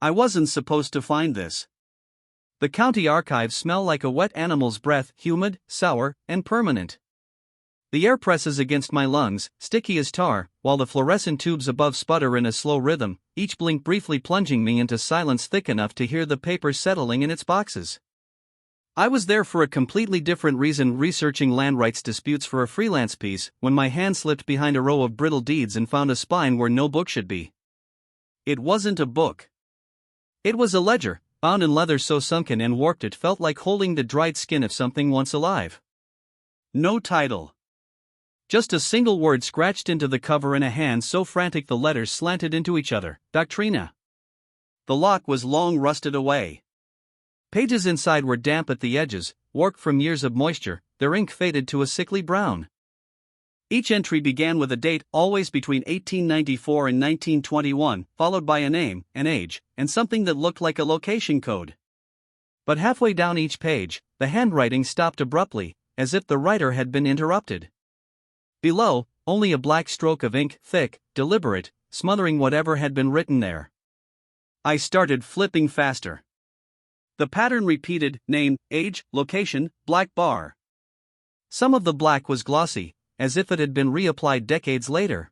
I wasn't supposed to find this. The county archives smell like a wet animal's breath, humid, sour, and permanent. The air presses against my lungs, sticky as tar, while the fluorescent tubes above sputter in a slow rhythm, each blink briefly plunging me into silence thick enough to hear the paper settling in its boxes. I was there for a completely different reason, researching land rights disputes for a freelance piece, when my hand slipped behind a row of brittle deeds and found a spine where no book should be. It wasn't a book. It was a ledger, bound in leather so sunken and warped it felt like holding the dried skin of something once alive. No title. Just a single word scratched into the cover in a hand so frantic the letters slanted into each other: Doctrina. The lock was long rusted away. Pages inside were damp at the edges, warped from years of moisture, their ink faded to a sickly brown. Each entry began with a date, always between 1894 and 1921, followed by a name, an age, and something that looked like a location code. But halfway down each page, the handwriting stopped abruptly, as if the writer had been interrupted. Below, only a black stroke of ink, thick, deliberate, smothering whatever had been written there. I started flipping faster. The pattern repeated: name, age, location, black bar. Some of the black was glossy, as if it had been reapplied decades later.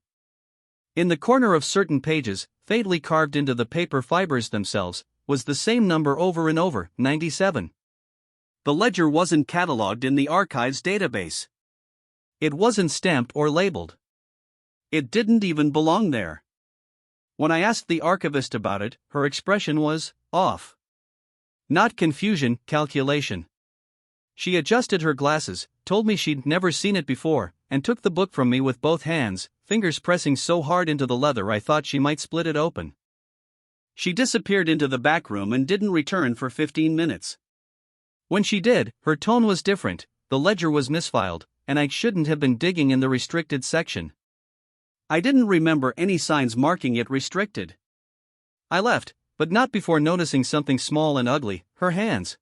In the corner of certain pages, faintly carved into the paper fibers themselves, was the same number over and over: 97. The ledger wasn't catalogued in the archives database. It wasn't stamped or labeled. It didn't even belong there. When I asked the archivist about it, her expression was off. Not confusion, calculation. She adjusted her glasses, told me she'd never seen it before, and took the book from me with both hands, fingers pressing so hard into the leather I thought she might split it open. She disappeared into the back room and didn't return for 15 minutes. When she did, her tone was different. The ledger was misfiled, and I shouldn't have been digging in the restricted section. I didn't remember any signs marking it restricted. I left, but not before noticing something small and ugly: her hands.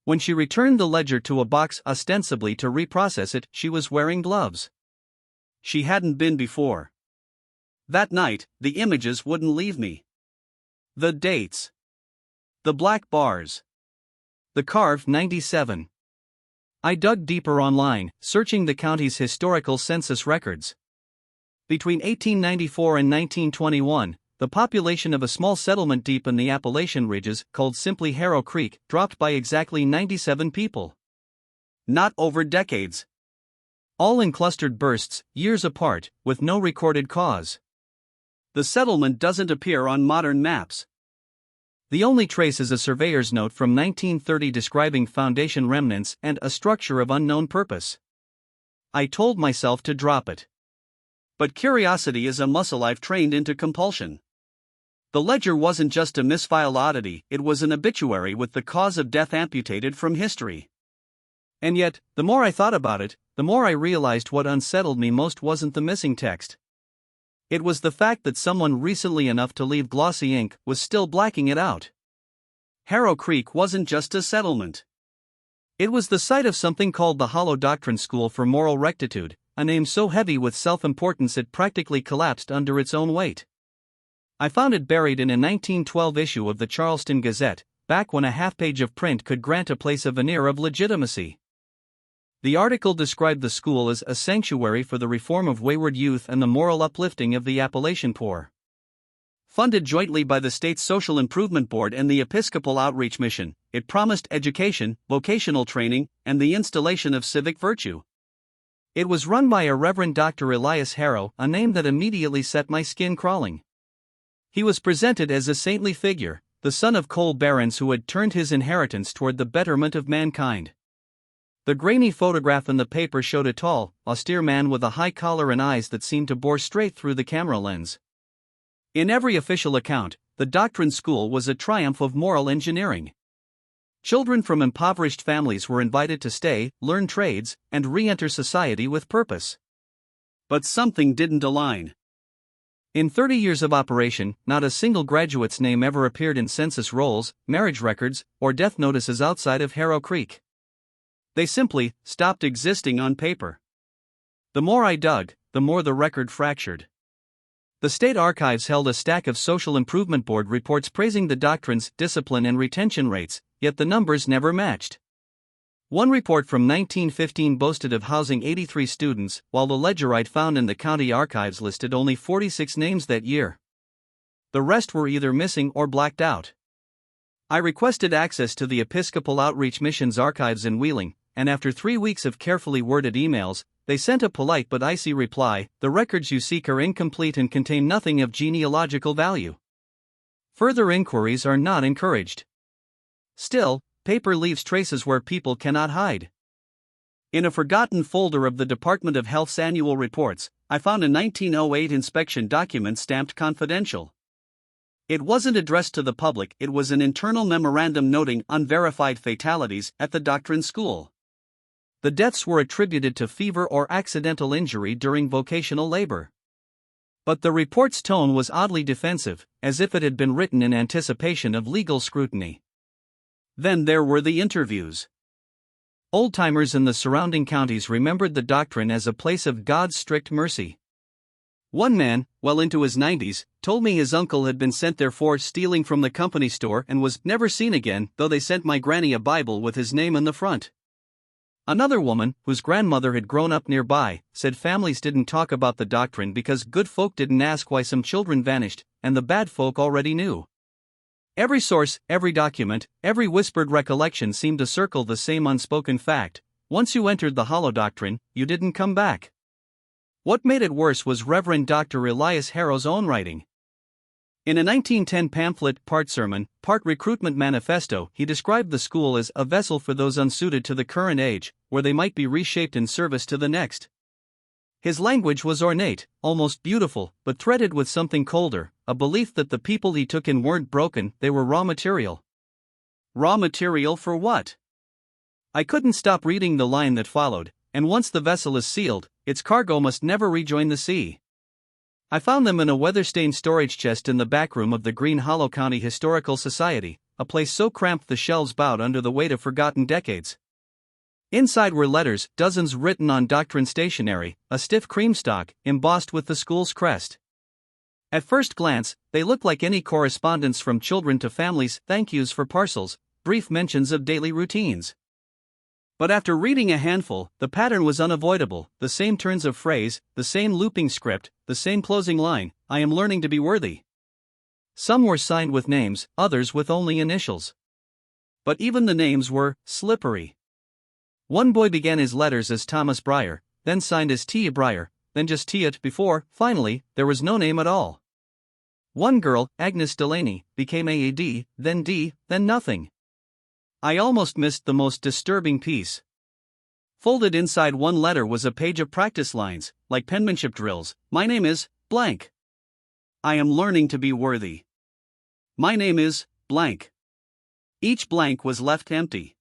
When she returned the ledger to a box ostensibly to reprocess it, she was wearing gloves. She hadn't been before. That night, the images wouldn't leave me. The dates. The black bars. The carved 97. I dug deeper online, searching the county's historical census records. Between 1894 and 1921, the population of a small settlement deep in the Appalachian ridges, called simply Harrow Creek, dropped by exactly 97 people. Not over decades. All in clustered bursts, years apart, with no recorded cause. The settlement doesn't appear on modern maps. The only trace is a surveyor's note from 1930 describing foundation remnants and a structure of unknown purpose. I told myself to drop it. But curiosity is a muscle I've trained into compulsion. The ledger wasn't just a misfiled oddity, it was an obituary with the cause of death amputated from history. And yet, the more I thought about it, the more I realized what unsettled me most wasn't the missing text. It was the fact that someone recently enough to leave glossy ink was still blacking it out. Harrow Creek wasn't just a settlement. It was the site of something called the Hollow Doctrine School for Moral Rectitude, a name so heavy with self-importance it practically collapsed under its own weight. I found it buried in a 1912 issue of the Charleston Gazette, back when a half-page of print could grant a place a veneer of legitimacy. The article described the school as a sanctuary for the reform of wayward youth and the moral uplifting of the Appalachian poor. Funded jointly by the state's Social Improvement Board and the Episcopal Outreach Mission, it promised education, vocational training, and the installation of civic virtue. It was run by a Reverend Dr. Elias Harrow, a name that immediately set my skin crawling. He was presented as a saintly figure, the son of coal barons who had turned his inheritance toward the betterment of mankind. The grainy photograph in the paper showed a tall, austere man with a high collar and eyes that seemed to bore straight through the camera lens. In every official account, the doctrine school was a triumph of moral engineering. Children from impoverished families were invited to stay, learn trades, and re-enter society with purpose. But something didn't align. In 30 years of operation, not a single graduate's name ever appeared in census rolls, marriage records, or death notices outside of Harrow Creek. They simply stopped existing on paper. The more I dug, the more the record fractured. The state archives held a stack of Social Improvement Board reports praising the doctrine's discipline and retention rates, yet the numbers never matched. One report from 1915 boasted of housing 83 students, while the ledger I'd found in the county archives listed only 46 names that year. The rest were either missing or blacked out. I requested access to the Episcopal Outreach Missions archives in Wheeling, and after 3 weeks of carefully worded emails, they sent a polite but icy reply: "The records you seek are incomplete and contain nothing of genealogical value. Further inquiries are not encouraged." Still, paper leaves traces where people cannot hide. In a forgotten folder of the Department of Health's annual reports, I found a 1908 inspection document stamped confidential. It wasn't addressed to the public, it was an internal memorandum noting unverified fatalities at the doctrine school. The deaths were attributed to fever or accidental injury during vocational labor. But the report's tone was oddly defensive, as if it had been written in anticipation of legal scrutiny. Then there were the interviews. Old-timers in the surrounding counties remembered the doctrine as a place of God's strict mercy. One man, well into his 90s, told me his uncle had been sent there for stealing from the company store and was never seen again, though they sent my granny a Bible with his name on the front. Another woman, whose grandmother had grown up nearby, said families didn't talk about the doctrine because good folk didn't ask why some children vanished, and the bad folk already knew. Every source, every document, every whispered recollection seemed to circle the same unspoken fact: once you entered the hollow doctrine, you didn't come back. What made it worse was Reverend Dr. Elias Harrow's own writing. In a 1910 pamphlet, part sermon, part recruitment manifesto, he described the school as a vessel for those unsuited to the current age, where they might be reshaped in service to the next. His language was ornate, almost beautiful, but threaded with something colder, a belief that the people he took in weren't broken, they were raw material. Raw material for what? I couldn't stop reading the line that followed: "And once the vessel is sealed, its cargo must never rejoin the sea." I found them in a weather-stained storage chest in the back room of the Green Hollow County Historical Society, a place so cramped the shelves bowed under the weight of forgotten decades. Inside were letters, dozens written on doctrine stationery, a stiff creamstock, embossed with the school's crest. At first glance, they looked like any correspondence from children to families, thank yous for parcels, brief mentions of daily routines. But after reading a handful, the pattern was unavoidable: the same turns of phrase, the same looping script, the same closing line: "I am learning to be worthy." Some were signed with names, others with only initials. But even the names were slippery. One boy began his letters as Thomas Breyer, then signed as T. Breyer, then just T. before, finally, there was no name at all. One girl, Agnes Delaney, became AAD, then D, then nothing. I almost missed the most disturbing piece. Folded inside one letter was a page of practice lines, like penmanship drills: "My name is blank. I am learning to be worthy. My name is blank." Each blank was left empty.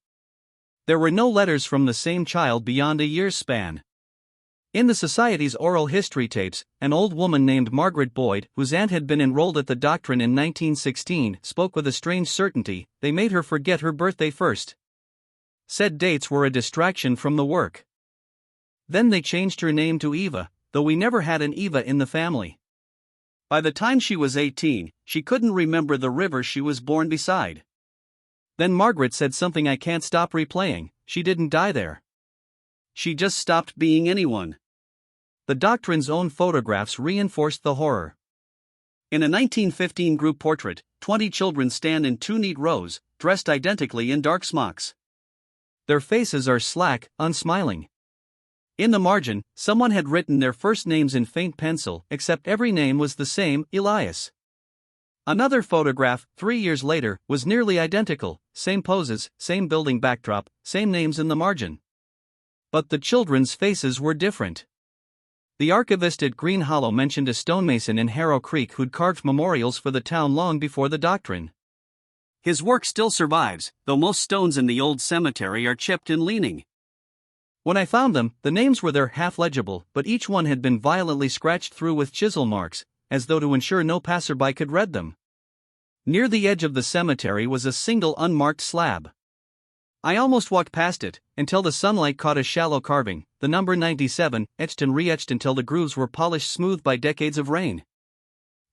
There were no letters from the same child beyond a year's span. In the Society's oral history tapes, an old woman named Margaret Boyd, whose aunt had been enrolled at the doctrine in 1916, spoke with a strange certainty: they made her forget her birthday first. Said dates were a distraction from the work. Then they changed her name to Eva, though we never had an Eva in the family. By the time she was 18, she couldn't remember the river she was born beside. Then Margaret said something I can't stop replaying: she didn't die there. She just stopped being anyone. The doctrine's own photographs reinforced the horror. In a 1915 group portrait, 20 children stand in 2 neat rows, dressed identically in dark smocks. Their faces are slack, unsmiling. In the margin, someone had written their first names in faint pencil, except every name was the same: Elias. Another photograph, 3 years later, was nearly identical: same poses, same building backdrop, same names in the margin. But the children's faces were different. The archivist at Green Hollow mentioned a stonemason in Harrow Creek who'd carved memorials for the town long before the doctrine. His work still survives, though most stones in the old cemetery are chipped and leaning. When I found them, the names were there half legible, but each one had been violently scratched through with chisel marks, as though to ensure no passerby could read them. Near the edge of the cemetery was a single unmarked slab. I almost walked past it, until the sunlight caught a shallow carving, the number 97, etched and re-etched until the grooves were polished smooth by decades of rain.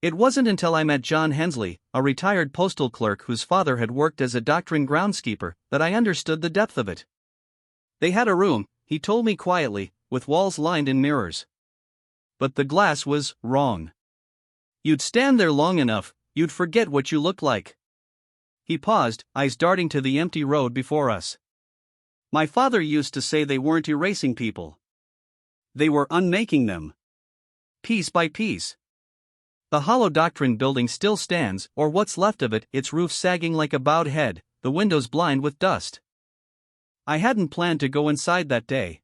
It wasn't until I met John Hensley, a retired postal clerk whose father had worked as a doctoring groundskeeper, that I understood the depth of it. They had a room, he told me quietly, with walls lined in mirrors. But the glass was wrong. You'd stand there long enough, you'd forget what you looked like. He paused, eyes darting to the empty road before us. My father used to say they weren't erasing people. They were unmaking them. Piece by piece. The hollow doctrine building still stands, or what's left of it, its roof sagging like a bowed head, the windows blind with dust. I hadn't planned to go inside that day.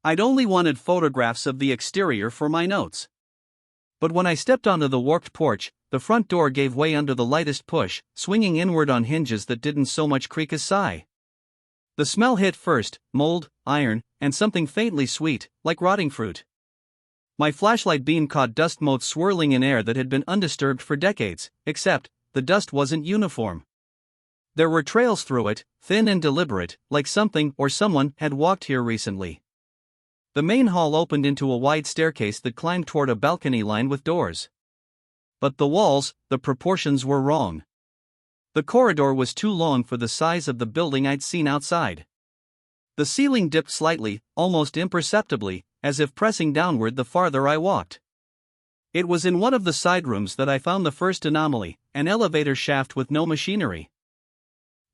I'd only wanted photographs of the exterior for my notes. But when I stepped onto the warped porch, the front door gave way under the lightest push, swinging inward on hinges that didn't so much creak as sigh. The smell hit first, mold, iron, and something faintly sweet, like rotting fruit. My flashlight beam caught dust motes swirling in air that had been undisturbed for decades, except, the dust wasn't uniform. There were trails through it, thin and deliberate, like something or someone had walked here recently. The main hall opened into a wide staircase that climbed toward a balcony lined with doors. But the walls, the proportions were wrong. The corridor was too long for the size of the building I'd seen outside. The ceiling dipped slightly, almost imperceptibly, as if pressing downward the farther I walked. It was in one of the side rooms that I found the first anomaly, an elevator shaft with no machinery.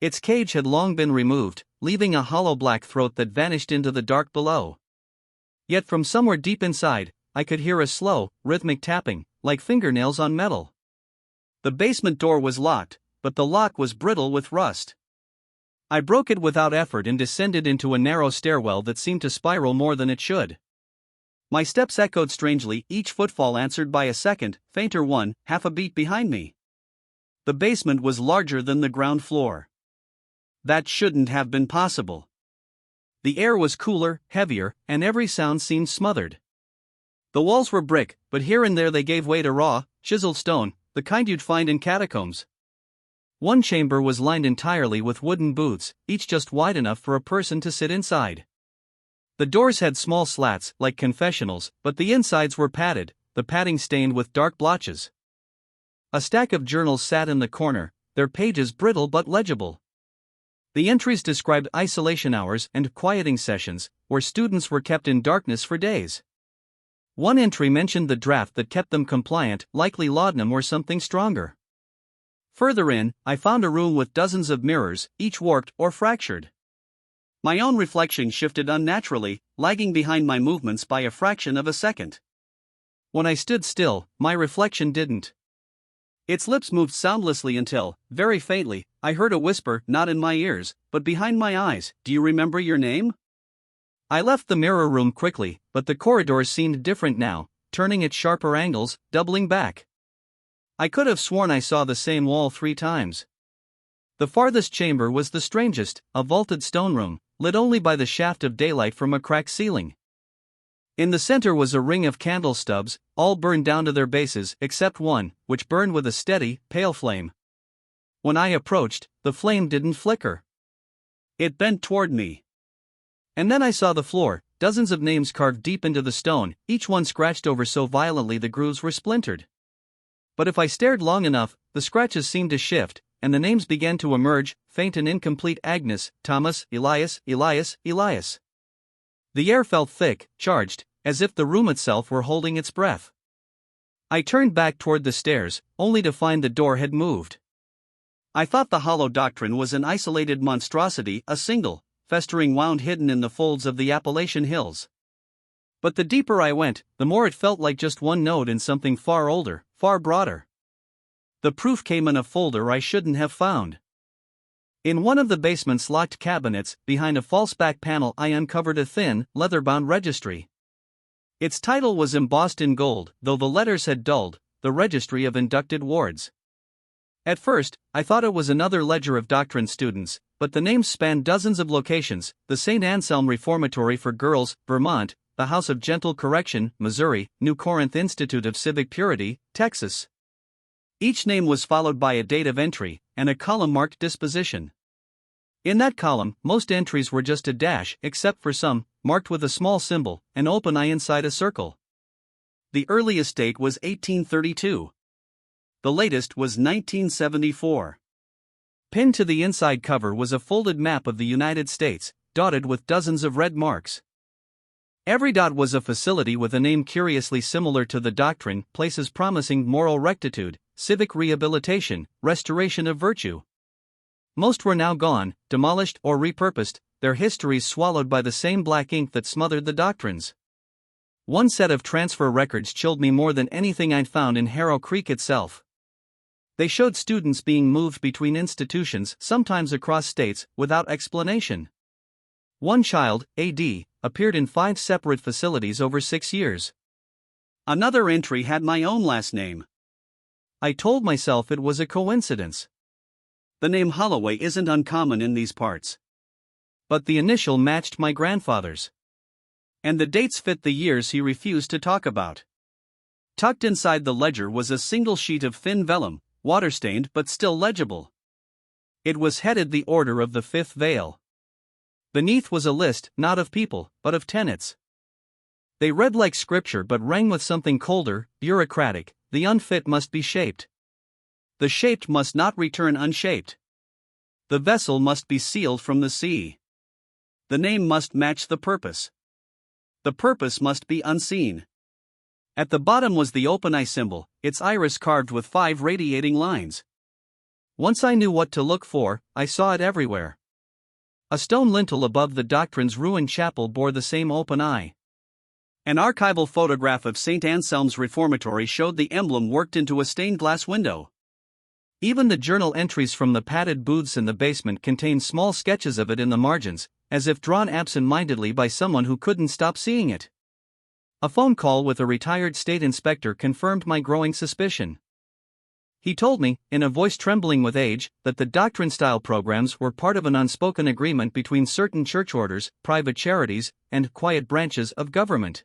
Its cage had long been removed, leaving a hollow black throat that vanished into the dark below. Yet from somewhere deep inside, I could hear a slow, rhythmic tapping, like fingernails on metal. The basement door was locked, but the lock was brittle with rust. I broke it without effort and descended into a narrow stairwell that seemed to spiral more than it should. My steps echoed strangely, each footfall answered by a second, fainter one, half a beat behind me. The basement was larger than the ground floor. That shouldn't have been possible. The air was cooler, heavier, and every sound seemed smothered. The walls were brick, but here and there they gave way to raw, chiseled stone, the kind you'd find in catacombs. One chamber was lined entirely with wooden booths, each just wide enough for a person to sit inside. The doors had small slats, like confessionals, but the insides were padded, the padding stained with dark blotches. A stack of journals sat in the corner, their pages brittle but legible. The entries described isolation hours and quieting sessions, where students were kept in darkness for days. One entry mentioned the draft that kept them compliant, likely laudanum or something stronger. Further in, I found a room with dozens of mirrors, each warped or fractured. My own reflection shifted unnaturally, lagging behind my movements by a fraction of a second. When I stood still, my reflection didn't. Its lips moved soundlessly until, very faintly, I heard a whisper, not in my ears, but behind my eyes, "Do you remember your name?" I left the mirror room quickly, but the corridors seemed different now, turning at sharper angles, doubling back. I could have sworn I saw the same wall 3 times. The farthest chamber was the strangest, a vaulted stone room, lit only by the shaft of daylight from a cracked ceiling. In the center was a ring of candle stubs, all burned down to their bases except one, which burned with a steady, pale flame. When I approached, the flame didn't flicker. It bent toward me. And then I saw the floor, dozens of names carved deep into the stone, each one scratched over so violently the grooves were splintered. But if I stared long enough, the scratches seemed to shift, and the names began to emerge, faint and incomplete: Agnes, Thomas, Elias, Elias, Elias. The air felt thick, charged, as if the room itself were holding its breath. I turned back toward the stairs, only to find the door had moved. I thought the hollow doctrine was an isolated monstrosity, a single, festering wound hidden in the folds of the Appalachian hills. But the deeper I went, the more it felt like just one node in something far older, far broader. The proof came in a folder I shouldn't have found. In one of the basement's locked cabinets, behind a false back panel, I uncovered a thin, leather-bound registry. Its title was embossed in gold, though the letters had dulled: the Registry of Inducted Wards. At first, I thought it was another ledger of doctrine students, but the names spanned dozens of locations: the St. Anselm Reformatory for Girls, Vermont; the House of Gentle Correction, Missouri; New Corinth Institute of Civic Purity, Texas. Each name was followed by a date of entry, and a column marked disposition. In that column, most entries were just a dash, except for some, marked with a small symbol, an open eye inside a circle. The earliest date was 1832. The latest was 1974. Pinned to the inside cover was a folded map of the United States, dotted with dozens of red marks. Every dot was a facility with a name curiously similar to the doctrine, places promising moral rectitude, civic rehabilitation, restoration of virtue. Most were now gone, demolished or repurposed, their histories swallowed by the same black ink that smothered the doctrines. One set of transfer records chilled me more than anything I'd found in Harrow Creek itself. They showed students being moved between institutions, sometimes across states, without explanation. One child, A.D., appeared in 5 separate facilities over 6 years. Another entry had my own last name. I told myself it was a coincidence. The name Holloway isn't uncommon in these parts. But the initial matched my grandfather's. And the dates fit the years he refused to talk about. Tucked inside the ledger was a single sheet of thin vellum, water-stained but still legible. It was headed the Order of the Fifth Veil. Beneath was a list, not of people, but of tenets. They read like scripture but rang with something colder, bureaucratic. The unfit must be shaped. The shaped must not return unshaped. The vessel must be sealed from the sea. The name must match the purpose. The purpose must be unseen. At the bottom was the open eye symbol, its iris carved with 5 radiating lines. Once I knew what to look for, I saw it everywhere. A stone lintel above the doctrine's ruined chapel bore the same open eye. An archival photograph of St. Anselm's Reformatory showed the emblem worked into a stained glass window. Even the journal entries from the padded booths in the basement contained small sketches of it in the margins, as if drawn absent-mindedly by someone who couldn't stop seeing it. A phone call with a retired state inspector confirmed my growing suspicion. He told me, in a voice trembling with age, that the doctrine-style programs were part of an unspoken agreement between certain church orders, private charities, and quiet branches of government.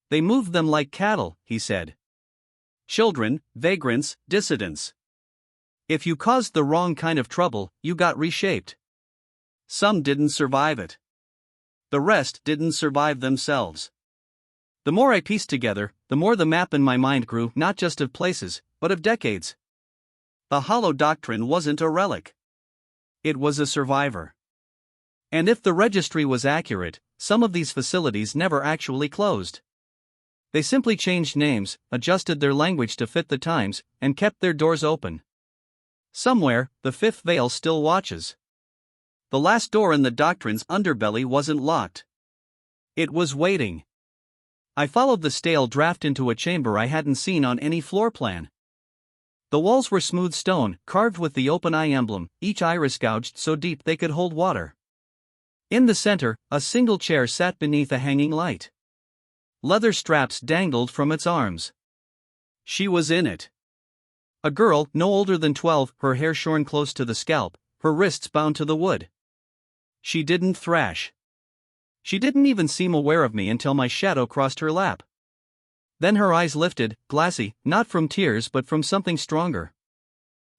They moved them like cattle, he said. Children, vagrants, dissidents. If you caused the wrong kind of trouble, you got reshaped. Some didn't survive it. The rest didn't survive themselves. The more I pieced together, the more the map in my mind grew, not just of places, but of decades. The hollow doctrine wasn't a relic. It was a survivor. And if the registry was accurate, some of these facilities never actually closed. They simply changed names, adjusted their language to fit the times, and kept their doors open. Somewhere, the fifth veil still watches. The last door in the doctrine's underbelly wasn't locked. It was waiting. I followed the stale draft into a chamber I hadn't seen on any floor plan. The walls were smooth stone, carved with the open eye emblem, each iris gouged so deep they could hold water. In the center, a single chair sat beneath a hanging light. Leather straps dangled from its arms. She was in it. A girl, no older than 12, her hair shorn close to the scalp, her wrists bound to the wood. She didn't thrash. She didn't even seem aware of me until my shadow crossed her lap. Then her eyes lifted, glassy, not from tears but from something stronger.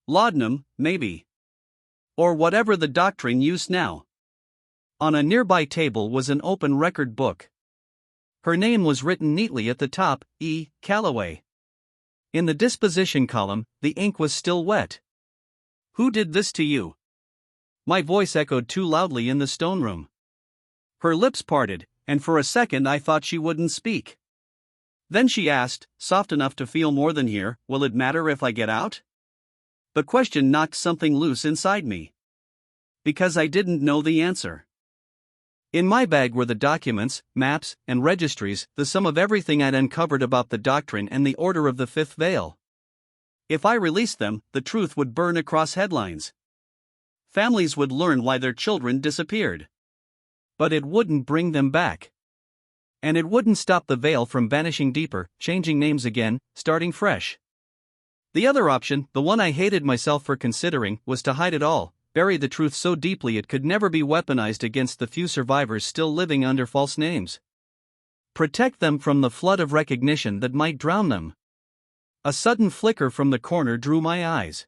Laudanum, maybe. Or whatever the doctrine used now. On a nearby table was an open record book. Her name was written neatly at the top, E. Calloway. In the disposition column, the ink was still wet. Who did this to you? My voice echoed too loudly in the stone room. Her lips parted, and for a second I thought she wouldn't speak. Then she asked, soft enough to feel more than hear, "Will it matter if I get out?" The question knocked something loose inside me. Because I didn't know the answer. In my bag were the documents, maps, and registries, the sum of everything I'd uncovered about the doctrine and the Order of the Fifth Veil. If I released them, the truth would burn across headlines. Families would learn why their children disappeared. But it wouldn't bring them back. And it wouldn't stop the veil from vanishing deeper, changing names again, starting fresh. The other option, the one I hated myself for considering, was to hide it all, bury the truth so deeply it could never be weaponized against the few survivors still living under false names. Protect them from the flood of recognition that might drown them. A sudden flicker from the corner drew my eyes.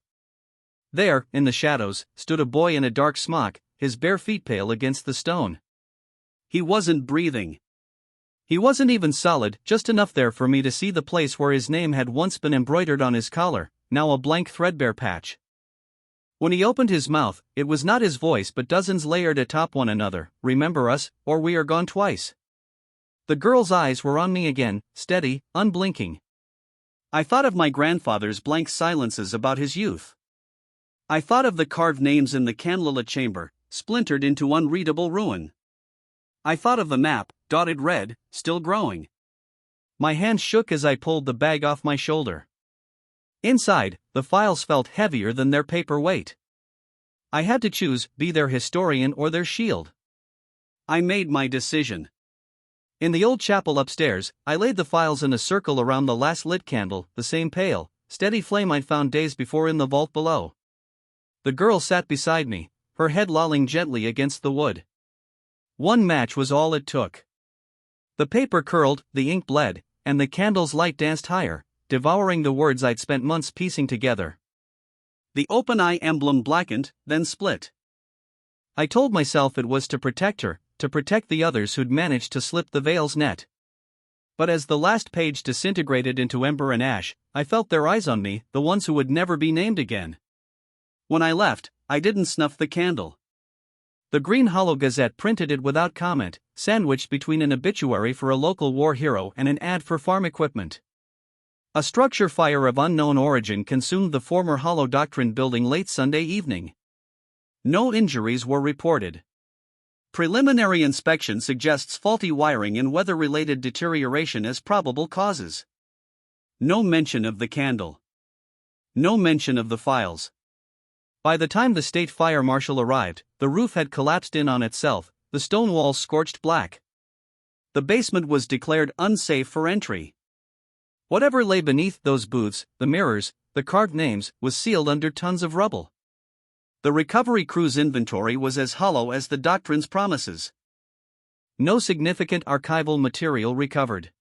There, in the shadows, stood a boy in a dark smock, his bare feet pale against the stone. He wasn't breathing. He wasn't even solid, just enough there for me to see the place where his name had once been embroidered on his collar, now a blank threadbare patch. When he opened his mouth, it was not his voice but dozens layered atop one another. Remember us, or we are gone twice. The girl's eyes were on me again, steady, unblinking. I thought of my grandfather's blank silences about his youth. I thought of the carved names in the candlelit chamber, splintered into unreadable ruin. I thought of the map, dotted red, still growing. My hand shook as I pulled the bag off my shoulder. Inside, the files felt heavier than their paper weight. I had to choose, be their historian or their shield. I made my decision. In the old chapel upstairs, I laid the files in a circle around the last lit candle, the same pale, steady flame I'd found days before in the vault below. The girl sat beside me, her head lolling gently against the wood. One match was all it took. The paper curled, the ink bled, and the candle's light danced higher, devouring the words I'd spent months piecing together. The open eye emblem blackened, then split. I told myself it was to protect her, to protect the others who'd managed to slip the veil's net. But as the last page disintegrated into ember and ash, I felt their eyes on me, the ones who would never be named again. When I left, I didn't snuff the candle. The Green Hollow Gazette printed it without comment, sandwiched between an obituary for a local war hero and an ad for farm equipment. A structure fire of unknown origin consumed the former Hollow Doctrine building late Sunday evening. No injuries were reported. Preliminary inspection suggests faulty wiring and weather-related deterioration as probable causes. No mention of the candle. No mention of the files. By the time the state fire marshal arrived, the roof had collapsed in on itself, the stone walls scorched black. The basement was declared unsafe for entry. Whatever lay beneath those booths, the mirrors, the carved names, was sealed under tons of rubble. The recovery crew's inventory was as hollow as the doctrine's promises. No significant archival material recovered.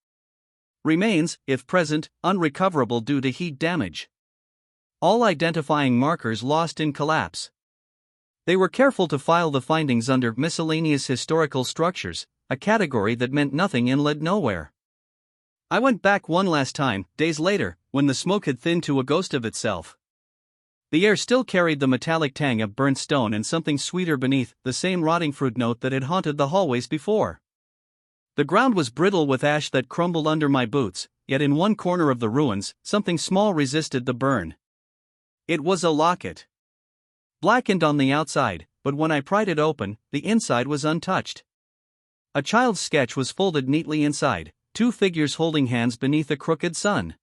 Remains, if present, unrecoverable due to heat damage. All identifying markers lost in collapse. They were careful to file the findings under miscellaneous historical structures, a category that meant nothing and led nowhere. I went back one last time, days later, when the smoke had thinned to a ghost of itself. The air still carried the metallic tang of burnt stone and something sweeter beneath, the same rotting fruit note that had haunted the hallways before. The ground was brittle with ash that crumbled under my boots, yet in one corner of the ruins, something small resisted the burn. It was a locket. Blackened on the outside, but when I pried it open, the inside was untouched. A child's sketch was folded neatly inside, two figures holding hands beneath a crooked sun.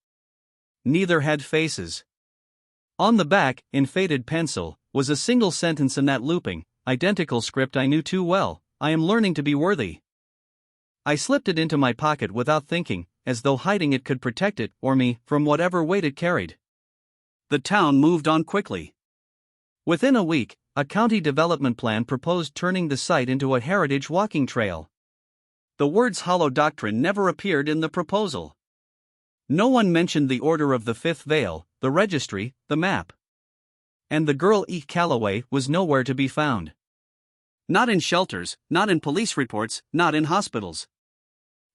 Neither had faces. On the back, in faded pencil, was a single sentence in that looping, identical script I knew too well: I am learning to be worthy. I slipped it into my pocket without thinking, as though hiding it could protect it, or me, from whatever weight it carried. The town moved on quickly. Within a week, a county development plan proposed turning the site into a heritage walking trail. The words Hollow Doctrine never appeared in the proposal. No one mentioned the Order of the Fifth Veil, the registry, the map. And the girl E. Calloway was nowhere to be found. Not in shelters, not in police reports, not in hospitals.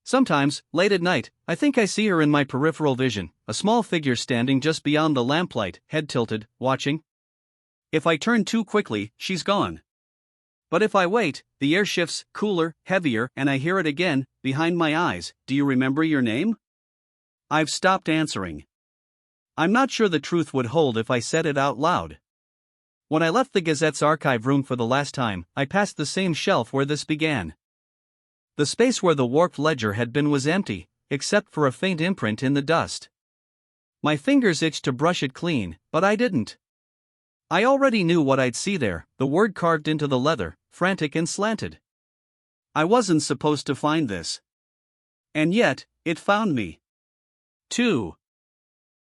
Sometimes, late at night, I think I see her in my peripheral vision, a small figure standing just beyond the lamplight, head tilted, watching. If I turn too quickly, she's gone. But if I wait, the air shifts, cooler, heavier, and I hear it again, behind my eyes. Do you remember your name? I've stopped answering. I'm not sure the truth would hold if I said it out loud. When I left the Gazette's archive room for the last time, I passed the same shelf where this began. The space where the warped ledger had been was empty, except for a faint imprint in the dust. My fingers itched to brush it clean, but I didn't. I already knew what I'd see there, the word carved into the leather, frantic and slanted. I wasn't supposed to find this. And yet, it found me. 2.